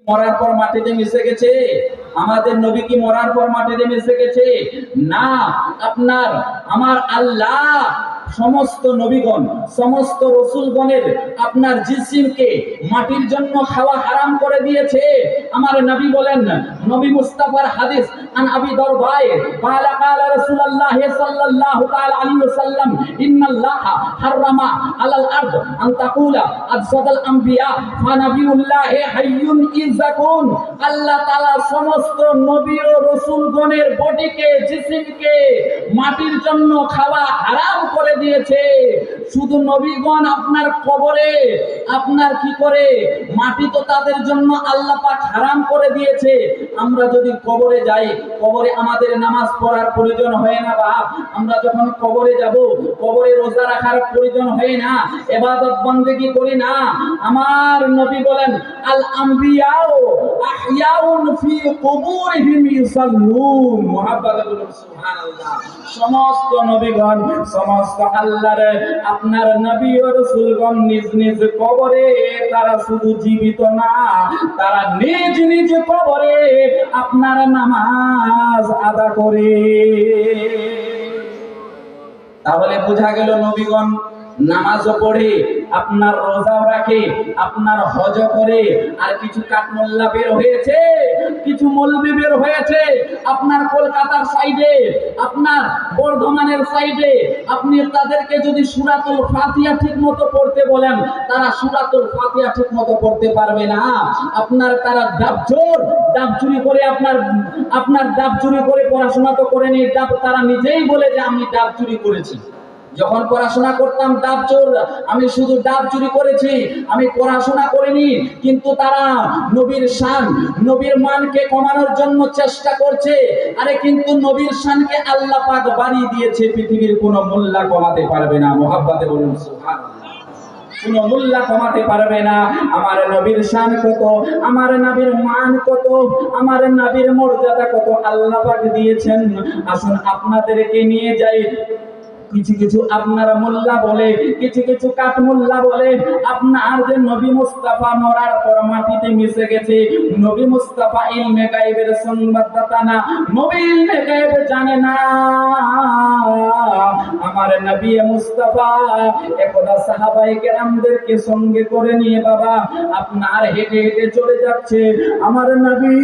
মরার পর মাটিতে মিশে গেছে? আমাদের নবী কি মরার পর মাটিতে মিশে গেছে? না। আপনার আমার আল্লাহ সমস্ত নবীগণ, সমস্ত রসুলগণের আপনার জিসিমকে মাটির জন্য খাওয়া হারাম করে দিয়েছে। আমার নবী বলেন, নবী মুস্তাফার হাদিস, আন আবি দরদায় قال قال رسول الله صلى الله تعالى عليه وسلم ان الله حرم على الارض ان تقول افسد الانبياء فنبي الله حي يرزقون। আল্লাহ তাআলা সমস্ত নবী ও রাসূলগণের বডিকে, জিসিমকে মাটির জন্য খাওয়া হারাম করে দিয়েছে। শুধু নবীগণ আপনার কবরে আপনার কি করে মাটি তো তাদের জন্য আল্লাহ পাক হারাম করে দিয়েছে। আমরা যদি কবরে যাই, কবরে আমাদের নামাজ পড়ার প্রয়োজন হয় না বাপ। আমরা যখন কবরে যাব, কবরে রোজা রাখার প্রয়োজন হয় না, ইবাদত বন্দেগী করি না। আমার নবী বলেন, আল আম্বিয়াউ আহইয়াউন ফি কুবুরিহিম ইউসাল্লুন। মুহাব্বতে বলুন সুবহানাল্লাহ। সমস্ত নবীগণ, সমস্ত আল্লাহর আপনার নবী ও রাসূলগণ নিজ নিজ কবরে তারা শুধু জীবিত না, তারা নিজ নিজ কবরে আপনার নামাজ আদা করে। তাহলে বোঝা গেল নবীগণ নামাজও পড়ে, আপনার রোজাও রাখে, আপনার হজও করে। আর কিছু কাঠমোল্লা বের হয়েছে, কিছু মৌলবি বের হয়েছে আপনার কলকাতার সাইডে, আপনার বর্ধমানের সাইডে। আপনি তাদেরকে যদি সূরাতুল ফাতিহা ঠিক মতো পড়তে বলেন, তারা সূরাতুল ফাতিহা ঠিক মতো পড়তে পারবে না। আপনার তারা ডাব চুরি করে আপনার ডাব চুরি করে পড়াশোনা তো করেনি, ডাব তারা নিজেই বলে যে আমি ডাব চুরি করেছি। যখন পড়াশোনা করতাম ডাব চোর, আমি শুধু ডাব চুরি করেছি, আমি পড়াশোনা করিনি। কিন্তু তারা নবীর শান, নবীর মানকে কমানোর জন্য চেষ্টা করছে। আরে কিন্তু নবীর শানকে আল্লাহ পাক বাড়িয়ে দিয়েছে, পৃথিবীর কোনো মোল্লা কমাতে পারবে না। মুহাব্বতে বলুন সুবহানাল্লাহ। কোন মোল্লা কমাতে পারবে না। আমার নবীর শান কত, আমার নবীর মান কত, আমার নবীর মর্যাদা কত আল্লাহ পাক দিয়েছেন। আসুন আপনাদেরকে নিয়ে যাই। কিছু কিছু আপনারা মোল্লা বলে, কিছু কিছু কাঠ মোল্লা বলে আপনার যে নবী মুস্তাফা মরার পর মাটিতে মিশে গেছে, নবী মুস্তাফা ইলমে গায়বের সংবাদদাতা না, নবী ইলমে গায়ব জানে না। আমার নবী মুস্তাফা একদা সাহাবায়ে কেরামদেরকে সঙ্গে করে নিয়ে বাবা আপনার হেঁটে হেঁটে চলে যাচ্ছে। আমার নবী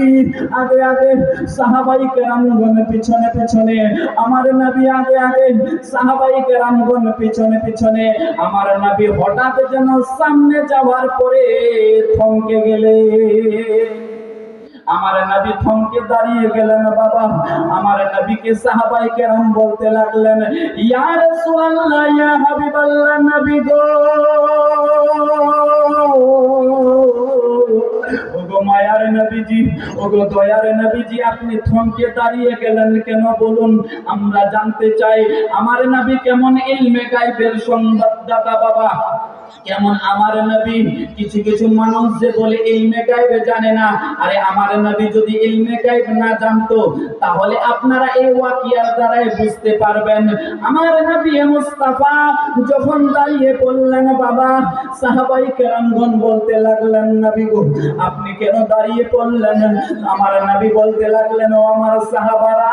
আগে আগে, সাহাবায়ে কেরামগণ পিছনে পিছনে, আমার নবী আগে আগে, সাহাবায়ে কেরামগণ পিছনে পিছনে। আমার নবী হঠাৎ যেন সামনে যাওয়ার পরে থমকে গেলেন। আমার নবী থমকে দাঁড়িয়ে গেলেন বাবা। আমার নবীকে সাহাবায়ে কেরাম বলতে লাগলেন, ইয়া রাসূলুল্লাহ, ইয়া হাবিবাল্লাহ, নবী গো, ওগো মায়ার নবীজি, ওগো দয়ার নবীজি, আপনি থমকে দাঁড়িয়ে গেলেন কেন বলুন, আমরা জানতে চাই। আমার নবী কেমন ইলমে গায়বের সংবাদদাতা বাবা, কেমন আমার নবী। কিছু কিছু মানুষ যে বলে ইলমে গায়ব জানে না। আরে আমার নবী যদি ইলমে গায়ব না জানতো, তাহলে আপনারা এই ওয়াকিয়ার দ্বারাই বুঝতে পারবেন। আমার নবী মুস্তাফা যখন দাঁড়িয়ে পড়লেন বাবা, সাহাবায়ে কেরামগণ বলতে লাগলেন, নবী গো, আপনি কেন দাঁড়িয়ে পড়লেন? আমার নবী বলতে লাগলেন, ও আমার সাহাবারা,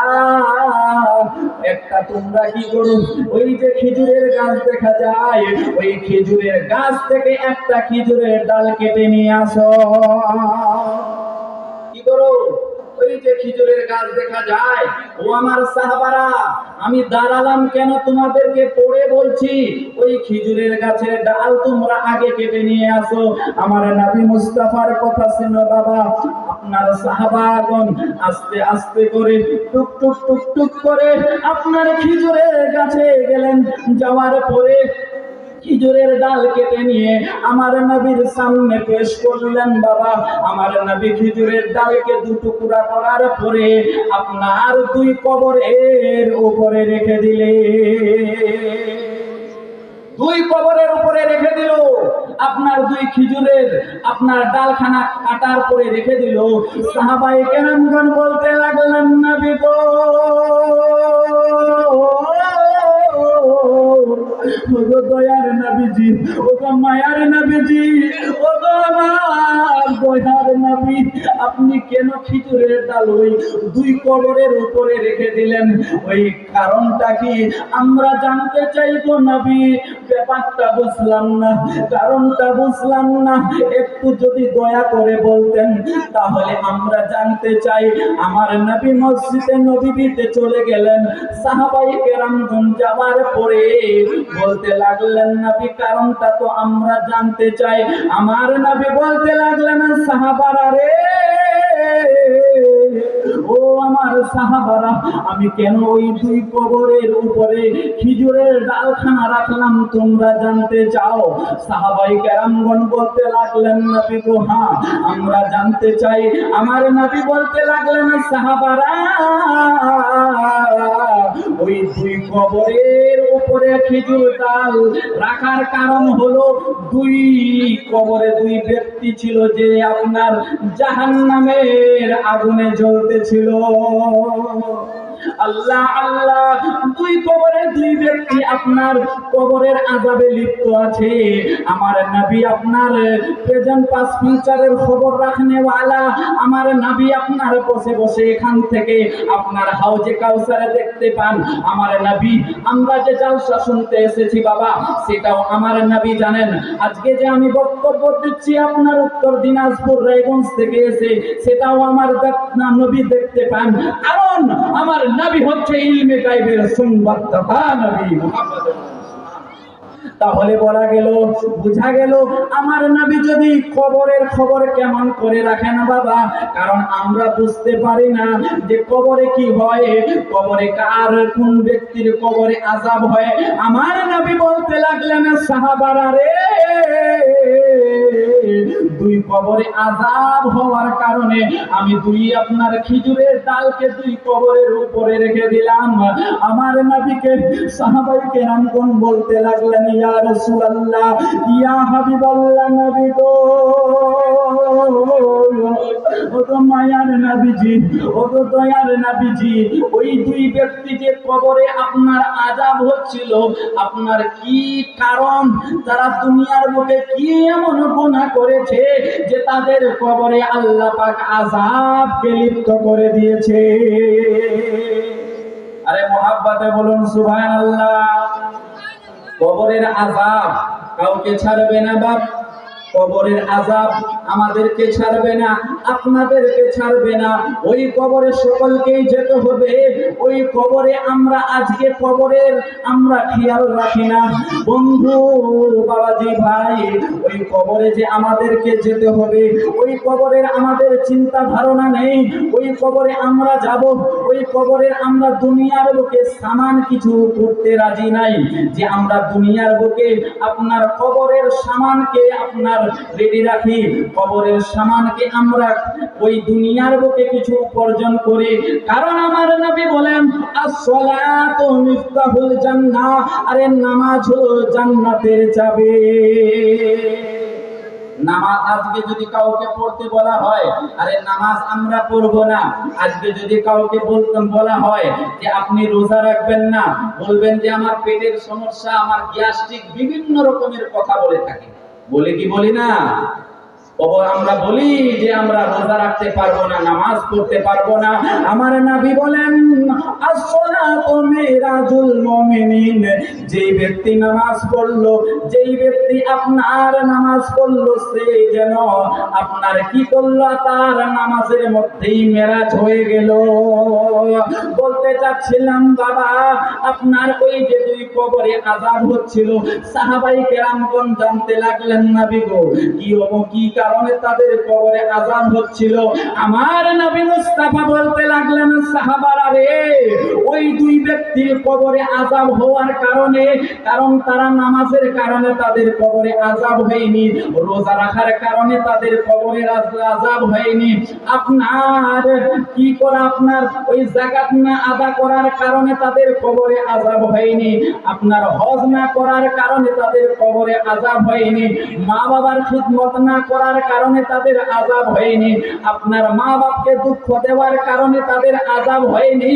একটা তোমরা কি করো, ওই যে খেজুরের গাছ দেখা যায়, ওই খেজুরের গাছ থেকে একটা খেজুরের ডাল কেটে নিয়ে আসো। কি করো? ওই যে খেজুরের গাছ দেখা যায়, ও আমার সাহাবারা, আমি দাঁড়ালাম কেন তোমাদেরকে পড়ে বলছি, ওই খেজুরের গাছের ডাল তোমরা আগে কেটে নিয়ে আসো। আমার নবী মুস্তাফার কথা শুনো বাবা, আপনার সাহাবাগণ আস্তে আস্তে করে টুক টুক টুক টুক করে আপনার খেজুরের গাছে গেলেন। যাওয়ার পরে খেজুরের ডাল কেটে নিয়ে আমার নবীর সামনে পেশ করলেন বাবা। আমার নবী খেজুরের ডালকে দুটুকরা করার পরে আপনার দুই কবরের উপরে রেখে দিলে, দুই কবরের উপরে রেখে দিল। আপনার দুই খেজুরের আপনার ডালখানা কাটার পরে রেখে দিল। সাহাবায়ে কেরামগণ বলতে লাগলেন, নবী গো, ওগো দয়ার নবীজি, ওগো গো মায়ার নবীজি, ও গো আমার দয়ার নবী, আপনি কেন খিজুরের ডাল ওই দুই কবরের উপরে রেখে দিলেন? ওই কারণটা কি আমরা জানতে চাই গো নবী। ব্যাপারটা বুঝলাম না, কারণটা বুঝলাম না, একটু যদি দয়া করে বলতেন তাহলে আমরা জানতে চাই। আমার নবী মসজিদে নববীতে চলে গেলেন, সাহাবায়ে কেরামগণ যাওয়ার পরে বলতে লাগলেন নবী কারণটা তো আমরা জানতে চাই। আমার নবী বলতে লাগলেন সাহাবারা রে, ও আমার সাহাবারা, আমি কেন ওই দুই কবরের উপরে খেজুরের ডালখানা রাখলাম তোমরা জানতে চাও? সাহাবায়ে কেরামগণ বলতে লাগলেন নবী গো হ্যাঁ আমরা জানতে চাই। আমার নবী বলতে লাগলেন সাহাবারা, ওই দুই কবরের উপরে খেজুর ডাল রাখার কারণ হলো দুই কবরে দুই ব্যক্তি ছিল যে আপনার জাহান্নামের আগুনে জ্বলতেছিল। আল্লাহ আল্লাহ, দুই কবরে দুই ব্যক্তি আপনার কবরের আযাবে লিপ্ত আছে। আমার নবী আপনার প্রেজেন্ট পাস ফিউচারের খবর রাখনে ওয়ালা, আমার নবী আপনার বসে বসে এখান থেকে আপনার হাউজে কাউসারে দেখতে পান। আমার নবী, আমরা যে জালসা শুনতে এসেছি বাবা, সেটাও আমার নবী জানেন। আজকে যে আমি বক্তব্য দিচ্ছি আপনার উত্তর দিনাজপুর রায়গঞ্জ থেকে এসে, সেটাও আমার নবী দেখতে পান। কারণ আমার নবী হচ্ছে ইলমে গায়বের সংবাদদাতা নবী মুহাম্মদ। তাহলে বলা গেল, বোঝা গেল আমার নবী যদি কবরের খবর কেমন করে রাখেন বাবা, কারণ আমরা বুঝতে পারি না যে কবরে কি হয়, কবরে কার কোন ব্যক্তির কবরে আযাব হয়। আমার নবী বলতে লাগলেন সাহাবারা রে, দুই কবরে আযাব হওয়ার কারণে আমি দুই আপনার খেজুরের ডালকে দুই কবরের উপরে রেখে দিলাম। আমার নবীকে সাহাবায়ে কেরামগণ বলতে লাগলেন ইয়া রাসূলুল্লাহ, ইয়া হাবিবাল্লাহ, নবী গো, ও তো মায়ার নবীজি, ও তো দয়ার নবীজি, ওই দুই ব্যক্তি যে কবরে আপনার আযাব হচ্ছিল, আপনার কি কারণ? তারা দুনিয়ার বুকে কি এমন গুনাহ করেছে যে তাদের কবরে আল্লাহ পাক আযাবকে লিপ্ত করে দিয়েছে? আরে মুহাব্বতে বলুন সুবহানাল্লাহ। কবরের আযাব কাউকে ছাড়বে না বাপ, কবরের আযাব আমাদেরকে ছাড়বে না, আপনাদেরকে ছাড়বে না। ওই কবরে সকলকেই যেতে হবে। ওই কবরে আমরা আজকে কবরের আমরা খেয়াল রাখি না বন্ধু, বাবাজি ভাই, ওই কবরে যে আমাদেরকে যেতে হবে, ওই কবরের আমাদের চিন্তা ধারণা নেই। ওই কবরে আমরা যাব, ওই কবরের আমরা দুনিয়ার বুকে সামান কিছু করতে রাজি নাই যে আমরা দুনিয়ার বুকে আপনার কবরের সামানকে আপনার রেডি রাখি, কবরের সামানকে আমরা ওই দুনিয়ার বুকে কিছু উপার্জন করি। কারণ আমার নবী বলেন as-salatu মিফতাহুল জান্নাহ, আরে নামাজ হলো জান্নাতের চাবি। নামাজ আজকে যদি কাউকে পড়তে বলা হয়, আরে নামাজ আমরা পড়বো না। আজকে যদি কাউকে বলা হয় যে আপনি রোজা রাখবেন না, বলবেন যে আমার পেটের সমস্যা, আমার গ্যাস্ট্রিক, বিভিন্ন রকমের কথা বলে থাকে। বলি কি বলি না? আমরা বলি যে আমরা রোজা রাখতে পারবো না, নামাজ পড়তে পারবো না। আমার নবী বলেন as-salatu মিরাজুল মুমিনিন, যেই ব্যক্তি নামাজ পড়লো, যেই ব্যক্তি আপনার নামাজ পড়লো, সে যেন আপনার কি করলো, তার নামাজের মধ্যেই মেরাজ হয়ে গেল। বলতে চাচ্ছিলাম বাবা, আপনার ওই যে দুই কবরে আযাব হচ্ছিল, সাহাবায়ে কেরামগণ জানতে লাগলেন নবী গো কি কারণে তাদের কবরে আযাব হচ্ছিল। আমার নবী মুস্তাফা বলতে লাগলেন সাহাবারা রে, ওই দুই ব্যক্তির কবরে আযাব হওয়ার কারণে, কারণ তারা নামাজের কারণে তাদের কবরে আযাব হয়নি, রোজা রাখার কারণে তাদের কবরে আযাব হয়নি, আপনার কি করা, আপনার ওই যাকাত না আদা করার কারণে তাদের কবরে আযাব হয়নি, আপনার হজ না করার কারণে তাদের কবরে আযাব হয়নি, মা বাবার খিদমত না করার দেওয়ার কারণে তাদের আযাব হয়নি, আপনার মা বাপকে দুঃখ দেওয়ার কারণে তাদের আযাব হয়নি,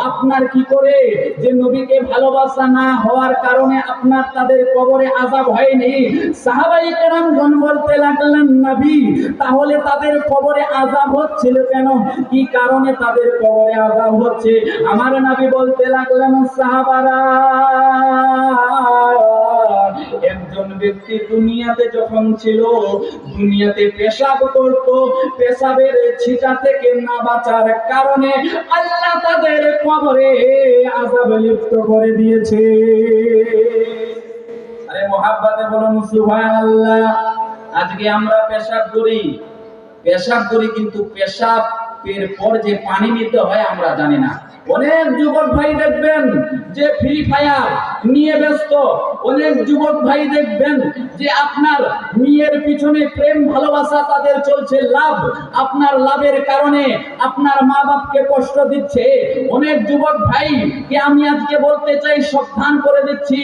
আপনার কি করে যে নবীকে ভালোবাসা না হওয়ার কারণে আপনার তাদের কবরে আযাব হয়নি। সাহাবায়ে কেরামগণ বলতে লাগলেন, নবী তাহলে তাদের কবরে আযাব হচ্ছিল কেন, কি কারণে তাদের কবরে আযাব হচ্ছে? আমার নবী বলতে লাগলেন, সাহাবারা, একজন ব্যক্তি দুনিয়াতে যখন ছিল, দুনিয়াতে পেশাব করত, পেশাবের ছিটা থেকে না বাঁচার কারণে আল্লাহ তাদের কবরে আযাবে লিপ্ত করে দিয়েছে। আরে মুহাব্বতে বলুন সুবহানাল্লাহ। আজকে আমরা পেশাব করি কিন্তু পেশাবের পর যে পানি নিতে হয় আমরা জানি না। অনেক যুবক ভাই দেখবেন যে ফ্রি ফায়ার নিয়ে ব্যস্ত, অনেক যুবক ভাই দেখবেন যে আপনার মেয়ের পিছনে প্রেম ভালোবাসা তাদের চলছে, আপনার লাভের কারণে আপনার মা বাপকে কষ্ট দিচ্ছে। অনেক যুবক ভাই কে আমি আজকে বলতে চাই, সাবধান করে দিচ্ছি,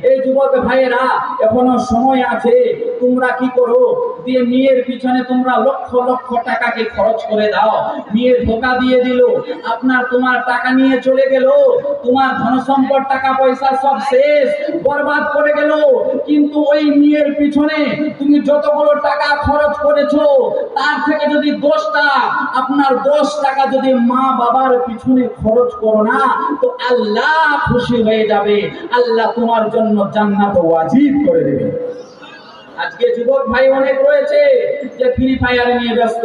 এই যুবক ভাইয়েরা এখনো সময় আছে, তোমরা কি করো দিয়ে মেয়ের পিছনে তোমরা লক্ষ লক্ষ টাকাকে খরচ করে দাও, মেয়ে ধোকা দিয়ে দিল, তোমার টাকা নিয়ে চলে গেল, তোমার ধন সম্পদ টাকা পয়সা সব শেষ, বরবাদ করে গেল। কিন্তু ওই মেয়ের পিছনে তুমি যতগুলো টাকা খরচ করেছো তার থেকে যদি 10 টাকা যদি মা বাবার পিছনে খরচ করো না, তো আল্লাহ খুশি হয়ে যাবে, আল্লাহ তোমার জন্য জান্নাত ওয়াজিব করে দেবে। আজকে যুবক ভাই অনেক রয়েছে যে ফ্রি ফায়ারে নিয়ে ব্যস্ত।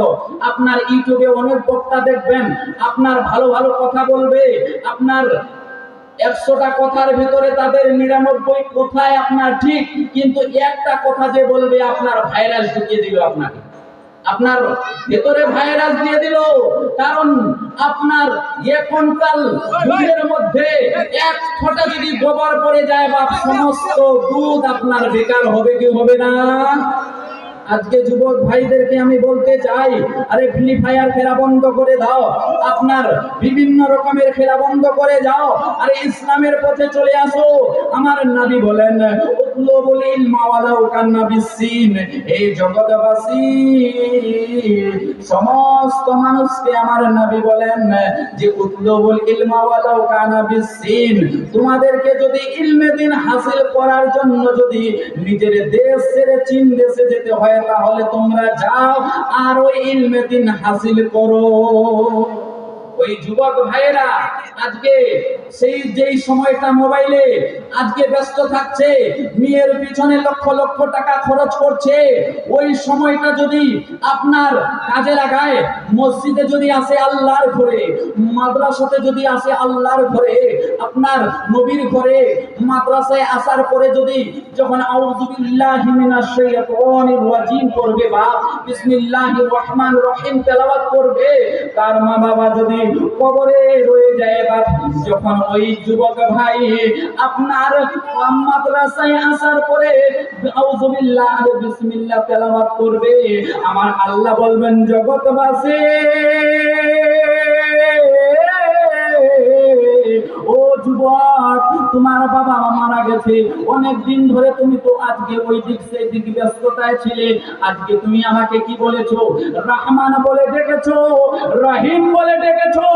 আপনার ইউটিউবে অনেক বক্তা দেখবেন, আপনার ভালো ভালো কথা বলবে, আপনার 100টা কথার ভিতরে তাদের 99 কথায় আপনার ঠিক, কিন্তু একটা কথা যে বলবে আপনার ভাইরাস ঢুকিয়ে দিল, আপনার ভেতরে ভাইরাস দিয়ে দিল। কারণ আপনার এখনকার যুগের মধ্যে এক ফোঁটা যদি গোবর পড়ে যায় বা সমস্ত দুধ আপনার বেকার হবে কি হবে না? আজকে যুবক ভাইদেরকে আমি বলতে চাই, আরে ফ্রি ফায়ার খেলা বন্ধ করে দাও, আপনার বিভিন্ন রকমের খেলা বন্ধ করে যাও, আরে ইসলামের পথে চলে আসো। আমার নবী বলেন, উতলুবুল ইলমা ওয়ালাউ কান্না বিসসিন। এই জগৎবাসী সমস্ত মানুষকে আমার নবী বলেন যে উতলুবুল ইলমা ওয়ালাউ কান্না বিসসিন, তোমাদেরকে যদি ইলমে দ্বীন হাসিল করার জন্য যদি নিজের দেশ ছেড়ে চীন দেশে যেতে হয়, তাহলে তোমরা যাও আর ওই ইলমে দ্বীন হাসিল করো। ওই যুবক ভাইয়েরা আজকে সেই যেই সময়টা মোবাইলে আজকে ব্যস্ত থাকছে, মেয়ের পিছনে লক্ষ লক্ষ টাকা খরচ করছে, ওই সময়টা যদি আপনার কাজে লাগায়, মসজিদে যদি আসে আল্লাহর ঘরে, মাদ্রাসাতে যদি আসে আল্লাহর ঘরে, আপনার নবীর ঘরে মাদ্রাসায় আসার পরে যদি যখন আউযু বিল্লাহি মিনাশ শাইতানির রাজিম করবে বা বিসমিল্লাহির রহমানির রহিম তেলাওয়াত করবে, তার মা বাবা যদি কবরে রয়ে যায়, বা যখন ওই যুবক ভাই আপনার মাদ্রাসায় আসার পরে আউযু বিল্লাহি বিসমিল্লাহ তেলাওয়াত করবে, আমার আল্লাহ বলবেন, জগৎবাসী ও যুবক, তোমার বাবা মারা গেছে অনেক দিন ধরে, তুমি তো আজকে ওই দিক সেই দিক ব্যস্ততায় ছিলে, আজকে তুমি আমাকে কি বলেছো? রহমান বলে ডেকেছো, রহিম বলে ডেকেছো,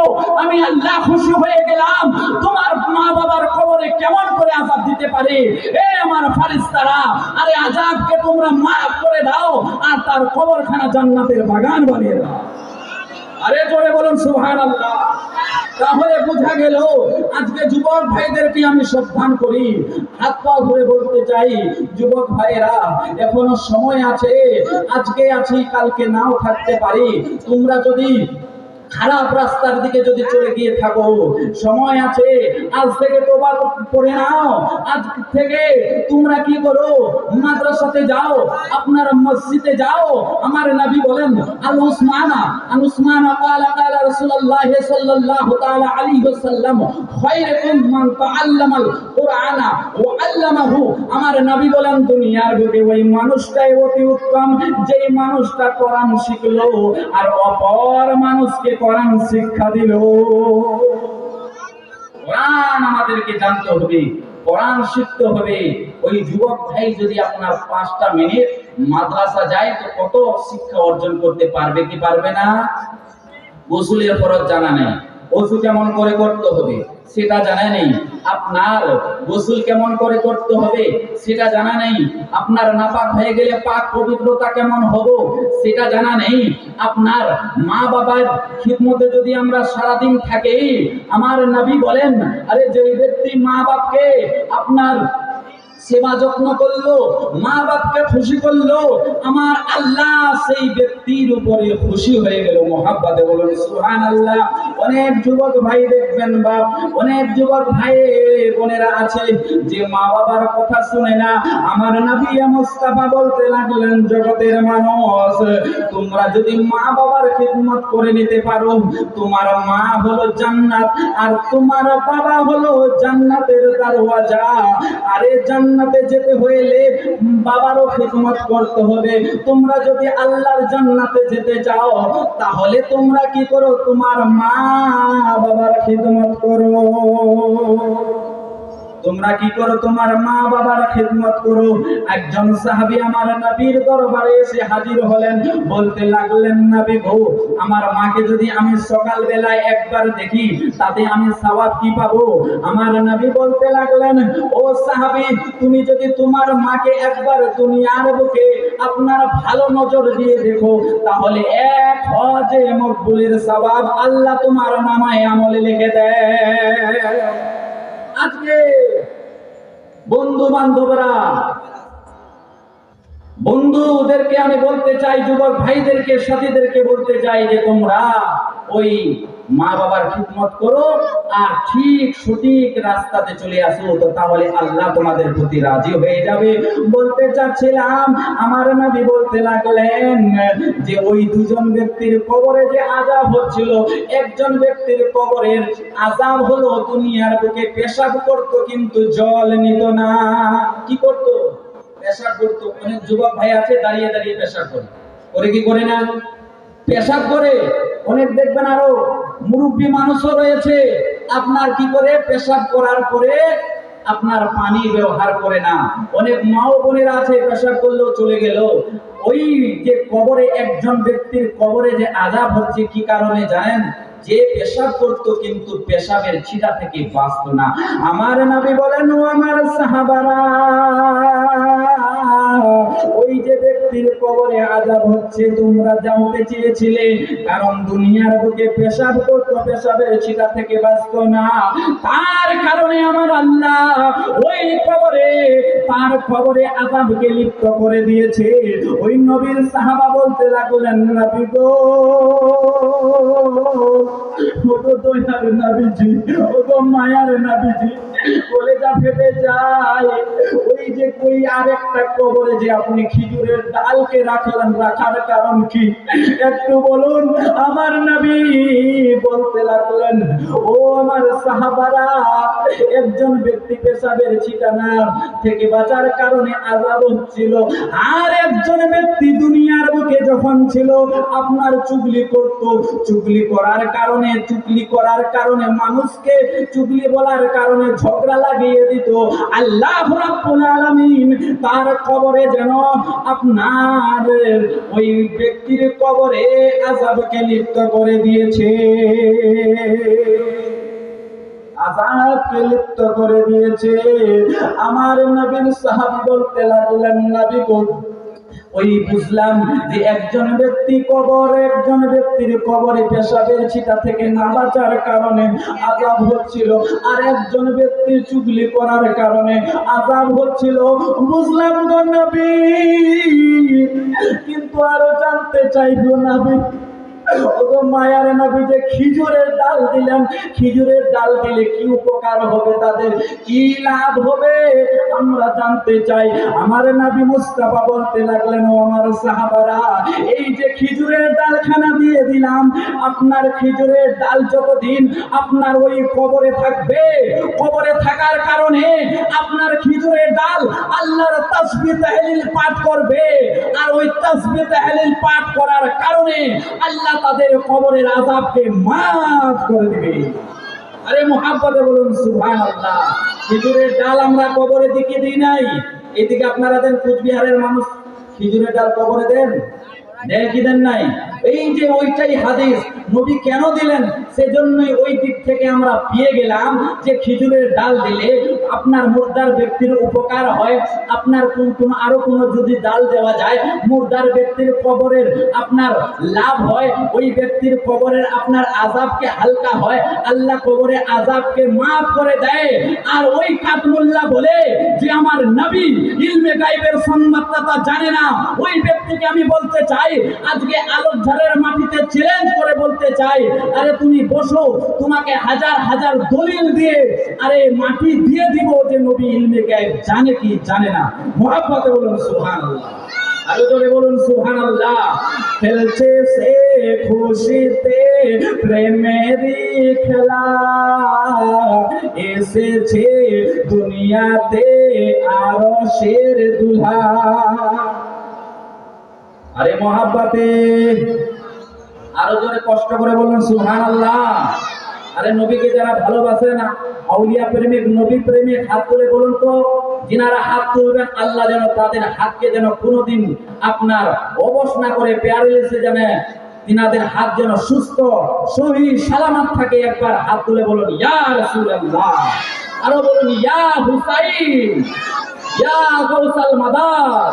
আমি আল্লাহ খুশি হয়ে গেলাম। তোমার মা বাবার কবরে কেমন করে আযাব দিতে পারে? এ আমার ফেরেশতারা, আরে আযাবকে তোমরা মাফ করে দাও আর তার কবরখানা জান্নাতের বাগান বানিয়ে দাও। আরে জোরে বলুন সুবহানাল্লাহ। তাহলে বোঝা গেল, আজকে যুবক ভাইদেরকে আমি সাবধান করি, হাত পা ধরে বলতে চাই, যুবক ভাইরা এখনো সময় আছে, আজকে আছি কালকে নাও থাকতে পারি। তোমরা যদি খারাপ রাস্তার দিকে যদি চলে গিয়ে থাকো, সময় আছে, আজ থেকে তওবা করে নাও। আজ থেকে তোমরা কি করো? মাদ্রাসাতে যাও, আপনার মসজিদে যাও। আমার নবী বলেন, আন উসমান قال রাসূলুল্লাহ সাল্লাল্লাহু তাআলা আলাইহি ওয়াসাল্লাম, খায়রুকুম মান তাআল্লামা আল কুরআন ওয়া আল্লামাহু। আমার নবী বলেন, দুনিয়ার বুকে ওই মানুষটাই অতি উত্তম যেই মানুষটা কোরআন শিখলো আর অপর মানুষকে কোরআন শিক্ষা দিল। কোরআন আমাদেরকে জানতে হবে, কোরআন শিখতে হবে। ওই যুবক ভাই যদি আপনার 5টা মিনিট মাদ্রাসা যায় তো কত শিক্ষা অর্জন করতে পারবে কি পারবে না? গোসলের ফরজ জানা নেই, ওযু কেমন করে করতে হবে সেটা জানা নেই, আপনার গোসল কেমন করে করতে হবে সেটা জানা নেই, আপনার নাপাক হয়ে গেলে পাক পবিত্রতা কেমন হবে সেটা জানা নেই, আপনার মা বাবার খিদমতে যদি আমরা সারাদিন থাকি, আমার নবী বলেন, আরে যে ব্যক্তি মা বাপকে আপনার সেবা যত্ন করলো, মা বাপকে খুশি করলো, আমার আল্লাহ সেই ব্যক্তির উপরে খুশি হয়ে গেল। মুহাব্বতে বলুন সুবহানাল্লাহ। অনেক যুবক ভাই দেখবেন বা অনেক যুবক ভাই বোনেরা আছে যে মা বাবার কথা শুনে না। আমার নবী মুস্তাফা বলতে লাগলেন, জগতের মানুষ, তোমরা যদি মা বাবার খিদমত করে নিতে পারো, তোমার মা হলো জান্নাত আর তোমার বাবা হলো জান্নাতের দরওয়াজা। আরে জান্নাতে যেতে হইলে বাবারও খিদমত করতে হবে। তোমরা যদি আল্লাহর জান্নাতে যেতে চাও তাহলে তোমরা কি করো? তোমার মা বাবার খিদমত করো। তোমরা কি করো? তোমার মা বাবার খিদমত করো। একজন সাহাবী আমার নবীর দরবারে এসে হাজির হলেন, বলতে লাগলেন, নবী গো, আমার মাকে যদি আমি সকাল বেলায় একবার দেখি তাতে আমি সওয়াব কি পাবো? আমার নবী বলতে লাগলেন, ও সাহাবী, তুমি যদি তোমার মাকে একবার দুনিয়ার বুকে আপনার ভালো নজর দিয়ে দেখো তাহলে এক হজে মকবুলের সওয়াব আল্লাহ তোমার নামায়ে আমলে লিখে দেয়। আজকে বন্ধু বান্ধবরা, বন্ধুদেরকে আমি বলতে চাই, যুবক ভাইদেরকে সাথীদেরকে বলতে চাই যে তোমরা ওই মা বাবার খিদমত করো আর ঠিক সঠিক রাস্তাতে চলে আসো, তো তাহলে আল্লাহ তোমাদের প্রতি রাজি হয়ে যাবে। বলতে চাচ্ছিলাম, আমার নবী বলতে লাগলেন যে ওই দুজন ব্যক্তির কবরে যে আযাব হচ্ছিল, একজন ব্যক্তির কবরের আযাব হলো দুনিয়ার বুকে পেশাব করতো কিন্তু জল নিত না। কি করতো? পেশাব করতো। অনেক যুবক ভাই আছে দাঁড়িয়ে দাঁড়িয়ে পেশাব করে, করে কি করে না? পেশাব করে। অনেক দেখবেন আরো মুরব্বী মানুষও রয়েছে, আপনার কি করে? পেশাব করার পরে আপনার পানি ব্যবহার করে না। অনেক মা ও বোনেরা আছে পেশাব করলেও চলে গেল। ওই যে কবরে, একজন ব্যক্তির কবরে যে আযাব হচ্ছে কি কারণে জানেন? যে পেশাব করতো কিন্তু পেশাবের ছিটা থেকে বাঁচতো না। আমার নবী বলেন, ও আমার সাহাবারা, ওই যে ব্যক্তির কবরে আযাব হচ্ছে তোমরা জানতে চেয়েছিলে, কারণ দুনিয়ার বুকে পেশাব করতো, পেশাবের ছিটা থেকে বাঁচতো না, তার কারণে আমার আল্লাহ ওই কবরে, তার কবরে আযাবকে লিপ্ত করে দিয়েছে। ওই নবীর সাহাবা বলতে লাগলেন, নবী গো, ওগো দয়ার নবীজি, ওগো মায়ার নবীজি, কলেজা ফেটে যায়। ওই যে কই আরেকটা কবরে যে আপনি খেজুরের ডালকে রাখলেন, রাখার কারণ কি একটু বলুন। আমার নবী বলতে লাগলেন, ও আমার সাহাবারা, একজন ব্যক্তি পেশাবের ছিটানা থেকে বাঁচার কারণে আযাব হচ্ছিল, আর একজন ব্যক্তি দুনিয়ার বুকে যখন ছিল আপনার চুগলি করত, চুগলি করার কারণে মানুষকে চুগলি বলার কারণে ঝগড়া লাগিয়ে দিত। আল্লাহ রাব্বুল আলামিন তার কবরে যেন আপনার ওই ব্যক্তির কবরে আযাবকে লিপ্ত করে দিয়েছে, আযাবকে লিপ্ত করে দিয়েছে। আমার নবীর সাহাবী বলতে লাগলেন, নবী গো, ওই বুঝলাম যে একজন ব্যক্তির কবরে পেশাবের ছিটা থেকে না বাঁচার কারণে আযাব হচ্ছিল, আর একজন ব্যক্তির চুগলি করার কারণে আযাব হচ্ছিল, বুঝলাম গো নবী। কিন্তু আরো জানতে চাইবো নবী, ওগো মায়ার নবী, যে খেজুরের ডাল দিলেন, খেজুরের ডাল দিলে কি উপকার হবে, তাদের কি লাভ হবে আমরা জানতে চাই। আমার নবী মুস্তাফা বলতে লাগলেন, ও আমার সাহাবারা, এই যে খেজুরের ডালখানা দিয়ে দিলাম, আপনার খেজুরের ডাল যতদিন আপনার ওই কবরে থাকবে, কবরে থাকার কারণে আপনার খেজুরের ডাল আল্লাহর তাসবিহ তাহলিল পাঠ করবে, আর ওই তাসবিহ তাহলিল পাঠ করার কারণে আল্লাহ তাদের কবরের আযাবকে মাফ করে দেবে। আরে মুহাব্বতে বলুন সুবহানাল্লাহ। খেজুরের ডাল আমরা কবরে দিকে দিই নাই। এদিকে আপনারা দেন, কুচবিহারের মানুষ খেজুরের ডাল কবরে দেন, দেন কি দেন নাই? এই যে ওইটাই হাদিস, নবী কেন দিলেন? সেজন্যই ওই দিক থেকে আমরা পেয়ে গেলাম যে খেজুরের ডাল দিলে আপনার মুর্দার ব্যক্তির উপকার হয়। আপনার কোন আরো কোনো যদি ডাল দেওয়া যায়, মুর্দার ব্যক্তির কবরের আপনার লাভ হয়, ওই ব্যক্তির কবরের আপনার আযাবকে হালকা হয়, আল্লাহ কবরে আযাবকে মাফ করে দেয়। আর ওই কাতমুল্লাহ বলে যে আমার নবী ইলমে গায়বের সংবাদটা জানে না, ওই ব্যক্তিকে আমি বলতে চাই, আজকে আলোকঝাড়ের মাটিতে চ্যালেঞ্জ করে বলতে চাই, আরে তুমি বসো, তোমাকে হাজার হাজার দলিল দিয়ে আরে মাটি দিয়ে দিব যে নবী ইলমে গায়ব জানে কি জানে না। মুহাব্বতে বলুন সুবহানাল্লাহ, আরো জোরে বলুন সুবহানাল্লাহ। খেলছে সে খুশিতে প্রেমেরই খেলা, এসেছে দুনিয়াতে আরশের দুলহা। আরে মুহাব্বতে আরো জোরে কষ্ট করে বলুন সুবহানাল্লাহ। আরে নবীকে যারা ভালোবাসে না, আউলিয়া প্রেমিক, নবী প্রেমিক, হাত তুলে বলুন তো, যিনারা হাত তুলবেন আল্লাহ যেন তাদের হাতকে যেন কোনোদিন আপনার অবশ না করে, প্যারালিসে জানে তিনাদের হাত যেন সুস্থ সহি সালামত থাকে। একবার হাত তুলে বলুন ইয়া রাসূলুল্লাহ, আরো বলুন ইয়া হুসাইন, ইয়া গাউসাল মাদাদ।